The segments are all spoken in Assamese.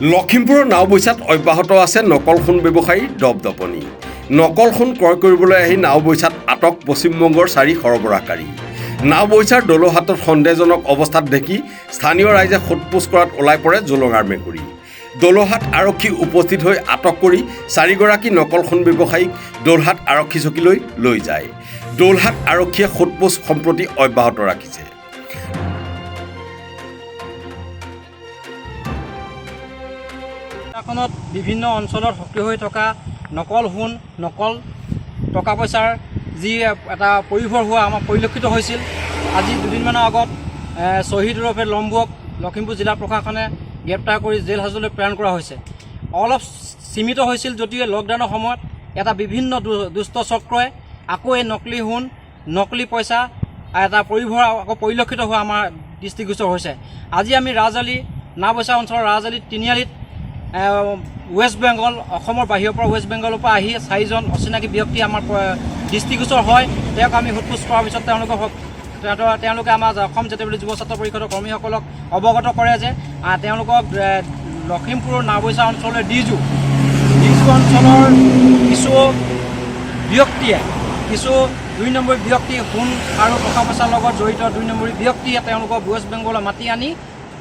লখিমপুৰৰ নাওবৈচাত অব্যাহত আছে নকল সোণ ব্যৱসায়ী দপদপনি। নকল সোণ ক্ৰয় কৰিবলৈ আহি নাওবৈচাত আটক পশ্চিমবংগৰ 4 সৰবৰাহকাৰী। নাওবৈচাৰ দলহাটত সন্দেহজনক অৱস্থাত দেখি স্থানীয় ৰাইজে সোধপোছ কৰাত ওলাই পৰে জোলঙাৰ মেকুৰী। দলহাট আৰক্ষী উপস্থিত হৈ আটক কৰি 4গৰাকী নকল সোণ ব্যৱসায়ীক দলহাট আৰক্ষী চকীলৈ লৈ যায়। দলহাট আৰক্ষীয়ে সোধপোছ সম্প্ৰতি অব্যাহত ৰাখিছে। জিলাখনত বিভিন্ন অঞ্চলত সক্ৰিয় হৈ থকা নকল সোণ, নকল টকা পইচাৰ যি এটা পৰিভৰ হোৱা আমাৰ পৰিলক্ষিত হৈছিল। আজি দুদিনমানৰ আগত শ্বহীদ ওৰফে লম্বুক লখিমপুৰ জিলা প্ৰশাসনে গ্ৰেপ্তাৰ কৰি জেল হাজতলৈ প্ৰেৰণ কৰা হৈছে। অলপ সীমিত হৈছিল যদিও লকডাউনৰ সময়ত এটা বিভিন্ন দুষ্ট চক্ৰই আকৌ এই নকলি সোণ, নকলি পইচা এটা পৰিভৰ আকৌ পৰিলক্ষিত হোৱা আমাৰ দৃষ্টিগোচৰ হৈছে। আজি আমি ৰাজআলি নাওবৈচা অঞ্চলৰ ৰাজআলি তিনিআলিত ৱেষ্ট বেংগল, অসমৰ বাহিৰৰ পৰা ৱেষ্ট বেংগলৰ পৰা আহি 4জন অচিনাকি ব্যক্তি আমাৰ দৃষ্টিগোচৰ হয়। তেওঁক আমি সোধপোছ কৰাৰ পিছত তেওঁলোকে আমাৰ অসম জাতীয় যুৱ ছাত্ৰ পৰিষদৰ কৰ্মীসকলক অৱগত কৰে যে তেওঁলোকক লখিমপুৰৰ নাওবৈচা অঞ্চলৰ ডিজু অঞ্চলৰ কিছু ব্যক্তিয়ে, কিছু 2 নম্বৰ ব্যক্তি সোণ আৰু টকা পইচাৰ লগত জড়িত 2 নম্বৰী ব্যক্তিয়ে তেওঁলোকক ৱেষ্ট বেংগলৈ মাতি আনি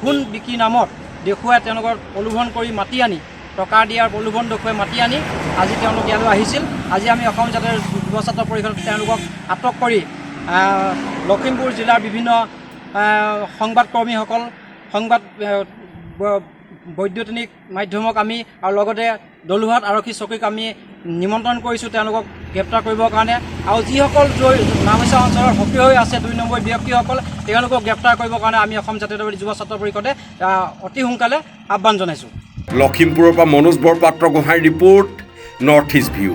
সোণ বিক্ৰী নামত দেখুৱাই তেওঁলোকক প্ৰলোভন কৰি মাতি আনি টকা দিয়াৰ প্ৰলোভন দেখুৱাই মাতি আনি আজি তেওঁলোক ইয়ালৈ আহিছিল। আজি আমি অসম জাতীয় যুৱ ছাত্ৰ পৰিষদত তেওঁলোকক আটক কৰি লখিমপুৰ জিলাৰ বিভিন্ন সংবাদকৰ্মীসকল, সংবাদ বৈদ্যুতিক মাধ্যমক আমি আৰু লগতে দলুহাট আৰক্ষী চকীক আমি নিমন্ত্ৰণ কৰিছোঁ তেওঁলোকক গ্ৰেপ্তাৰ কৰিবৰ কাৰণে। আৰু যিসকল নাওবৈচা অঞ্চলত সক্ৰিয় হৈ আছে 2 নম্বৰ ব্যক্তিসকল, তেওঁলোকক গ্ৰেপ্তাৰ কৰিবৰ কাৰণে আমি অসম জাতীয় যুৱ ছাত্ৰ পৰিষদে অতি সোনকালে আহ্বান জনাইছোঁ। লখিমপুৰৰ পৰা মনোজ বৰপাত্ৰ গোহাঁইৰ ৰিপৰ্ট, নৰ্থ ইষ্ট ভিউ।